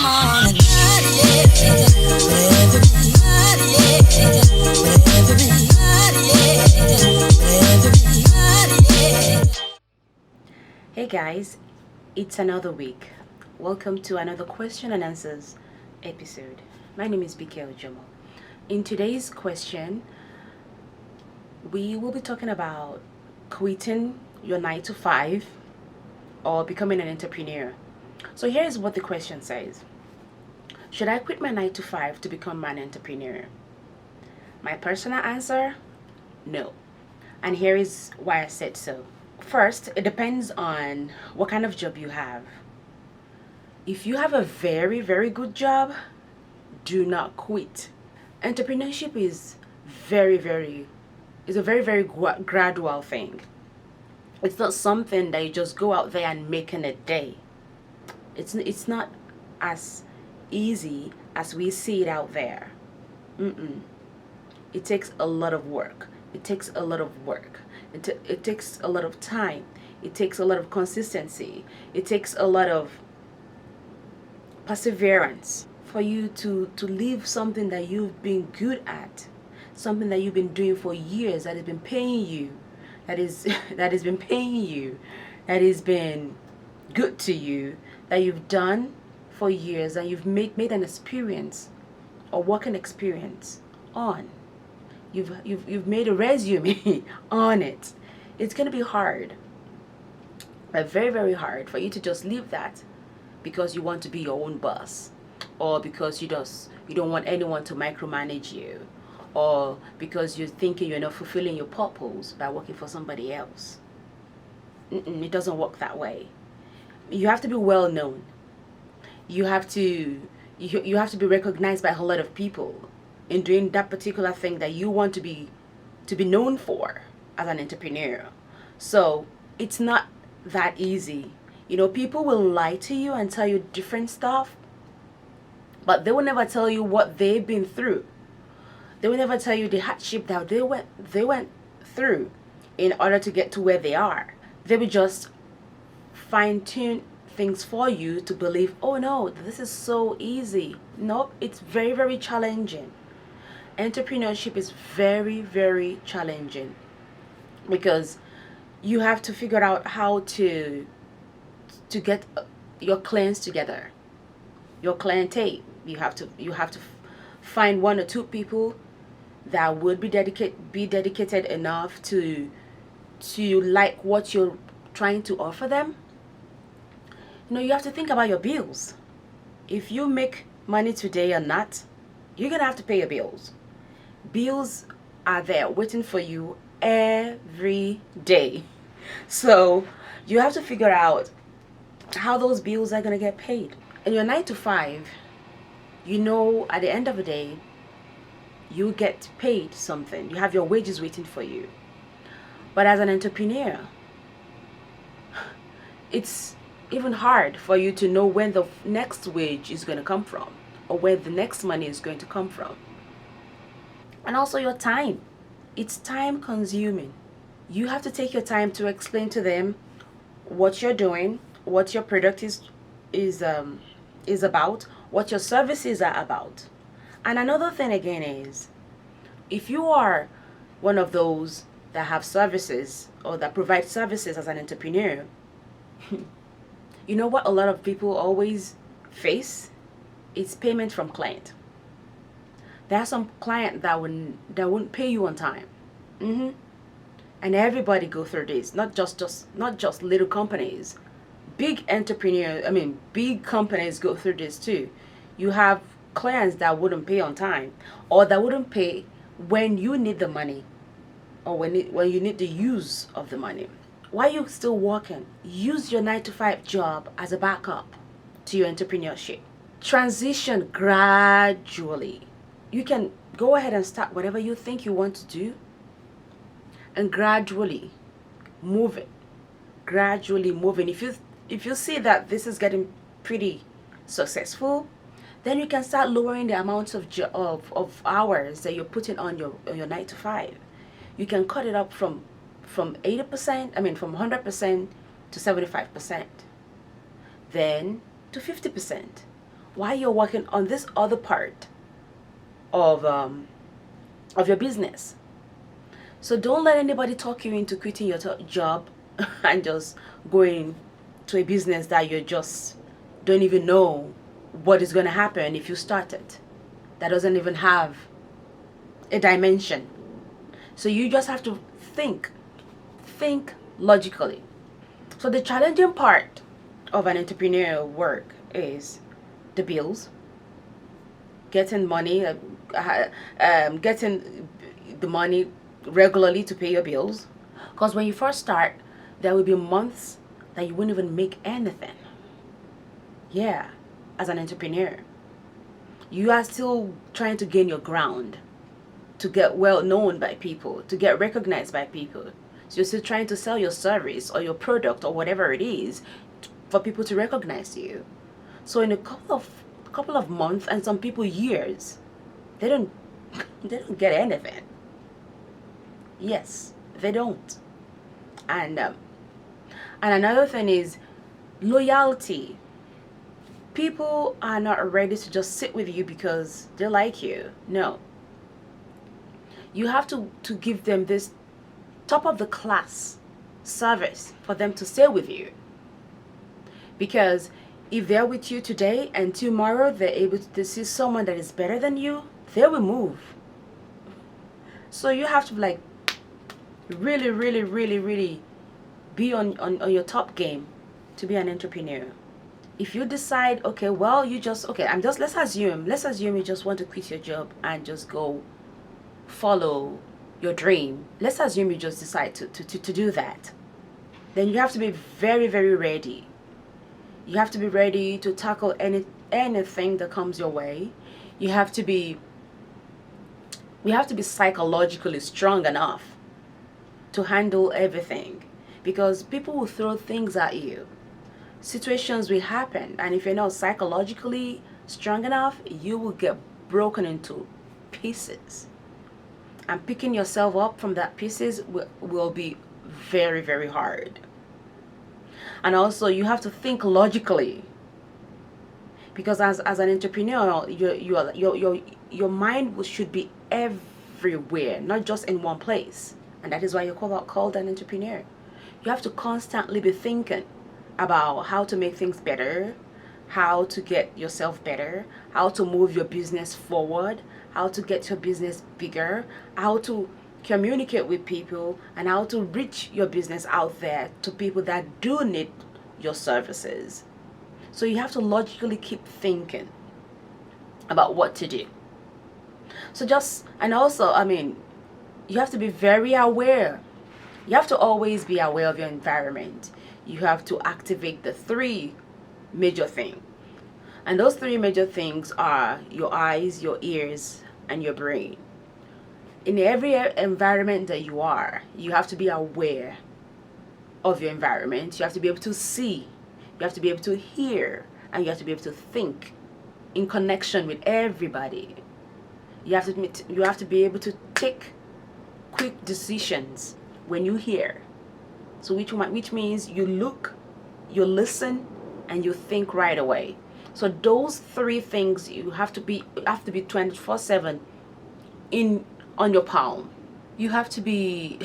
on and whatever me, whatever me, whatever me. Hey guys, it's another week. Welcome to another question and answers episode. My name is Ojomo. In today's question, we will be talking about quitting your 9 to 5 or becoming an entrepreneur. So here's what the question says. Should I quit my 9 to 5 to become an entrepreneur? My personal answer, no. And here is why I said so. First, it depends on what kind of job you have. If you have a very, very good job, do not quit. Entrepreneurship is a very, very gradual thing. It's not something that you just go out there and make in a day. It's not as easy as we see it out there. It takes a lot of work. It takes a lot of work. It takes a lot of time. It takes a lot of consistency. It takes a lot of perseverance for you to leave something that you've been good at, something that you've been doing for years, that has been paying you, that has been paying you, that has been good to you, that you've done for years, that you've made an experience or working experience on. You've made a resume on it. It's gonna be hard, but very, very hard for you to just leave that because you want to be your own boss, or because you don't want anyone to micromanage you, or because you're thinking you're not fulfilling your purpose by working for somebody else. It doesn't work that way. You have to be well known. You have to be recognized by a whole lot of people in doing that particular thing that you want to be known for as an entrepreneur. So it's not that easy. People will lie to you and tell you different stuff, but they will never tell you what they've been through. They will never tell you the hardship that they went through in order to get to where they are. They will just fine tune things for you to believe, oh no, this is so easy. Nope, it's very, very challenging. Entrepreneurship is very, very challenging because you have to figure out how to get your clients together, your clientele. You have to find one or two people that would be dedicated enough to like what you're trying to offer them. You have to think about your bills. If you make money today or not, you're gonna have to pay your bills. Bills are there waiting for you every day. So you have to figure out how those bills are gonna get paid. In your 9 to 5, at the end of the day, you get paid something. You have your wages waiting for you. But as an entrepreneur, it's even hard for you to know when the next wage is going to come from, or where the next money is going to come from. And also your time. It's time consuming. You have to take your time to explain to them what you're doing, what your product is about, what your services are about. And another thing again is, if you are one of those that have services or that provide services as an entrepreneur, you know what a lot of people always face? It's payment from client. There are some client that wouldn't pay you on time. And everybody go through this, not just little companies. Big companies go through this too. You have clients that wouldn't pay on time, or that wouldn't pay when you need the money, or when you need the use of the money. Why are you still working? Use your 9 to 5 job as a backup to your entrepreneurship. Transition gradually. You can go ahead and start whatever you think you want to do, and gradually move it. Gradually moving. If you see that this is getting pretty successful, then you can start lowering the amount of hours that you're putting on your 9 to 5. You can cut it up from 80%, from 100% to 75%, then to 50%, while you're working on this other part of your business. So don't let anybody talk you into quitting your job and just going to a business that you just don't even know what is going to happen if you start it. That doesn't even have a dimension. So you just have to think logically. So the challenging part of an entrepreneurial work is the bills, getting money, getting the money regularly to pay your bills. Because when you first start, there will be months that you won't even make anything. Yeah, as an entrepreneur, you are still trying to gain your ground, to get well known by people, to get recognized by people. So you're still trying to sell your service or your product or whatever it is for people to recognize you. So in a couple of months, and some people years, they don't get anything. Yes, they don't. And another thing is loyalty. People are not ready to just sit with you because they like you. No. You have to give them this top of the class service for them to stay with you. Because if they're with you today and tomorrow they're able to see someone that is better than you, they will move. So you have to like really, really, really, really be on your top game to be an entrepreneur. If you decide, okay, well, let's assume you just want to quit your job and just go follow your dream. Let's assume you just decide to do that. Then you have to be very, very ready. You have to be ready to tackle anything that comes your way. You have to be psychologically strong enough to handle everything, because people will throw things at you. Situations will happen, and if you're not psychologically strong enough, you will get broken into pieces. And picking yourself up from that pieces will be very, very hard. And also you have to think logically, because as an entrepreneur, your mind should be everywhere, not just in one place. And that is why you're called an entrepreneur. You have to constantly be thinking about how to make things better, how to get yourself better, how to move your business forward, how to get your business bigger, how to communicate with people, and how to reach your business out there to people that do need your services. So you have to logically keep thinking about what to do. You have to be very aware. You have to always be aware of your environment. You have to activate the three major things. And those three major things are your eyes, your ears, and your brain. In every environment that you are, you have to be aware of your environment. You have to be able to see, you have to be able to hear, and you have to be able to think in connection with everybody. You have to be able to take quick decisions when you hear. So which means you look, you listen, and you think right away. So those three things you have to be 24/7 on your palm. You have to be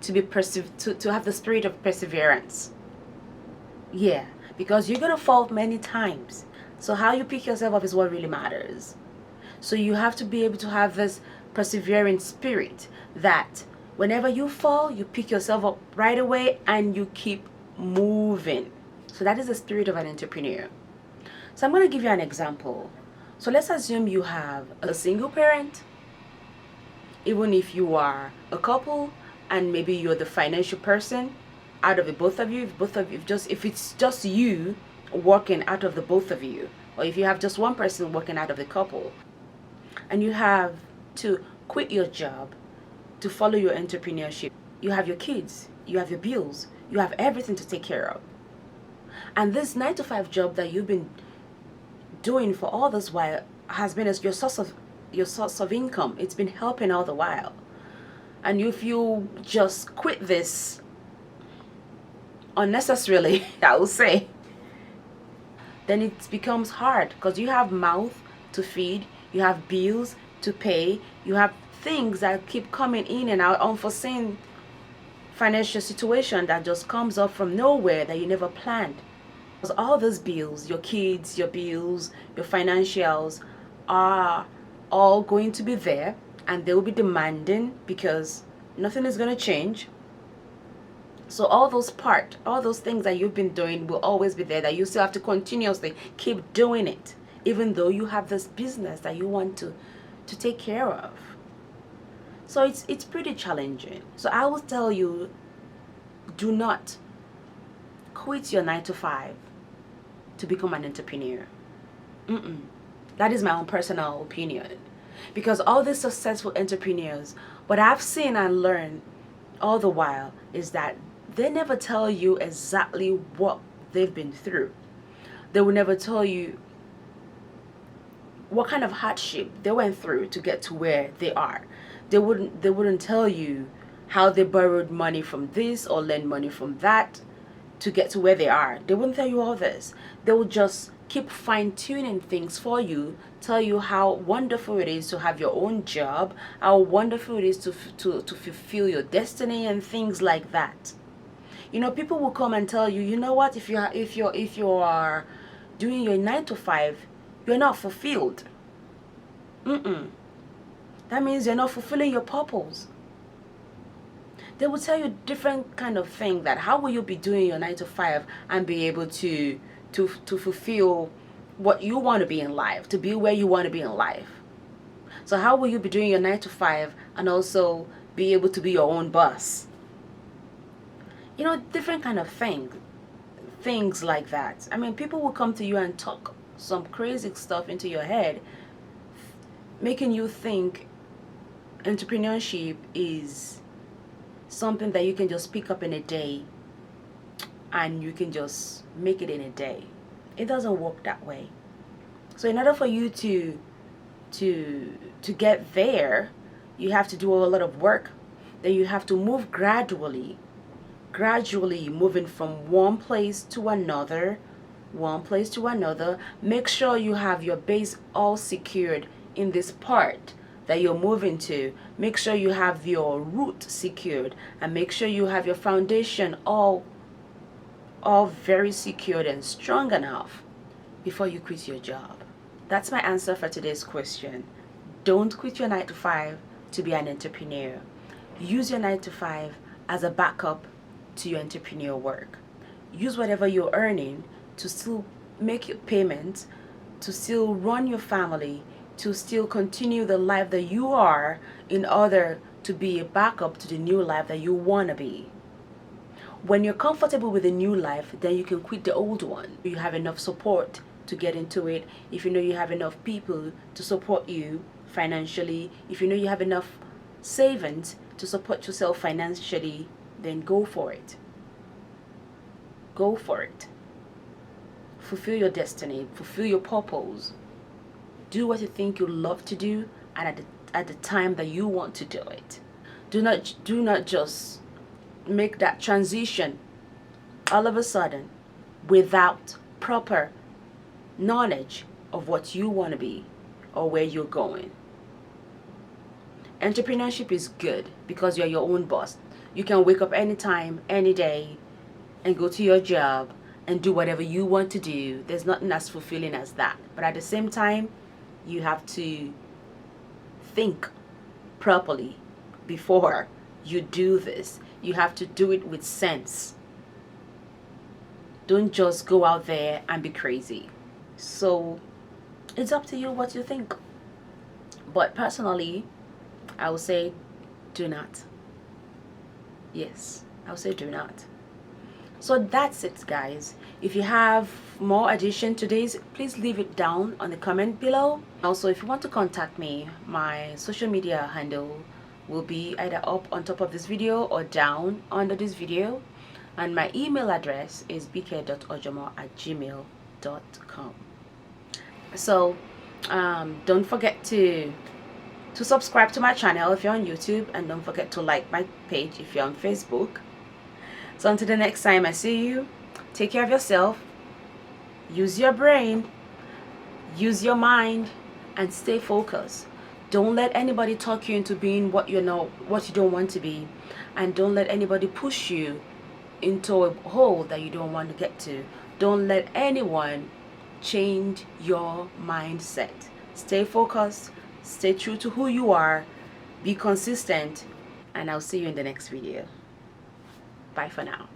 to have the spirit of perseverance. Yeah, because you're gonna fall many times. So how you pick yourself up is what really matters. So you have to be able to have this persevering spirit that whenever you fall, you pick yourself up right away and you keep moving. So that is the spirit of an entrepreneur. So I'm going to give you an example. So let's assume you have a single parent, even if you are a couple and maybe you're the financial person out of the both of you, if it's just you working out of the both of you, or if you have just one person working out of the couple, and you have to quit your job to follow your entrepreneurship. You have your kids, you have your bills, you have everything to take care of. And this 9 to 5 job that you've been doing for all this while has been as your source of income. It's been helping all the while. And if you just quit this unnecessarily, I will say, then it becomes hard because you have mouth to feed, you have bills to pay, you have things that keep coming in and out, unforeseen financial situation that just comes up from nowhere that you never planned. Because all those bills, your kids, your bills, your financials are all going to be there, and they will be demanding because nothing is going to change. So all those things that you've been doing will always be there, that you still have to continuously keep doing it, even though you have this business that you want to take care of. So it's pretty challenging. So I will tell you, do not quit your 9 to 5 to become an entrepreneur. That is my own personal opinion. Because all these successful entrepreneurs, what I've seen and learned all the while is that they never tell you exactly what they've been through. They will never tell you what kind of hardship they went through to get to where they are. They wouldn't tell you how they borrowed money from this or lend money from that to get to where they are. They wouldn't tell you all this. They will just keep fine-tuning things for you, tell you how wonderful it is to have your own job, how wonderful it is to fulfill your destiny and things like that. You know, people will come and tell you, you know what, if you are doing your 9 to 5, you're not fulfilled. That means you're not fulfilling your purpose. They will tell you different kind of thing, that how will you be doing your 9 to 5 and be able to fulfill what you want to be in life, to be where you want to be in life. So how will you be doing your 9 to 5 and also be able to be your own boss? You know, different kind of things like that. I mean, people will come to you and talk some crazy stuff into your head, making you think entrepreneurship is something that you can just pick up in a day and you can just make it in a day. It doesn't work that way. So in order for you to get there, you have to do a lot of work. Then you have to move gradually moving from one place to another, Make sure you have your base all secured in this part that you're moving to. Make sure you have your root secured, and make sure you have your foundation all very secured and strong enough before you quit your job. That's my answer for today's question. Don't quit your 9 to 5 to be an entrepreneur. Use your 9 to 5 as a backup to your entrepreneur work. Use whatever you're earning to still make your payments, to still run your family, to still continue the life that you are, in order to be a backup to the new life that you want to be. When you're comfortable with the new life, then you can quit the old one. You have enough support to get into it. If you know you have enough people to support you financially, if you know you have enough savings to support yourself financially, then go for it. Go for it. Fulfill your destiny, fulfill your purpose. Do what you think you love to do, and at the time that you want to do it. Do not just make that transition all of a sudden without proper knowledge of what you want to be or where you're going. Entrepreneurship is good because you're your own boss. You can wake up anytime, any day, and go to your job and do whatever you want to do. There's nothing as fulfilling as that. But at the same time, you have to think properly before you do this. You have to do it with sense. Don't just go out there and be crazy. So it's up to you what you think. But personally, I would say do not. Yes, I would say do not. So that's it, guys. If you have more addition to this, please leave it down on the comment below. Also, if you want to contact me, my social media handle will be either up on top of this video or down under this video, and my email address is bk.ojomo@gmail.com. So don't forget to subscribe to my channel if you're on YouTube, and don't forget to like my page if you're on Facebook. So until the next time I see you, take care of yourself, Use your brain, use your mind, and stay focused. Don't let anybody talk you into being what you know, what you don't want to be, and don't let anybody push you into a hole that you don't want to get to. Don't let anyone change your mindset. Stay focused, stay true to who you are, be consistent, and I'll see you in the next video. Bye for now.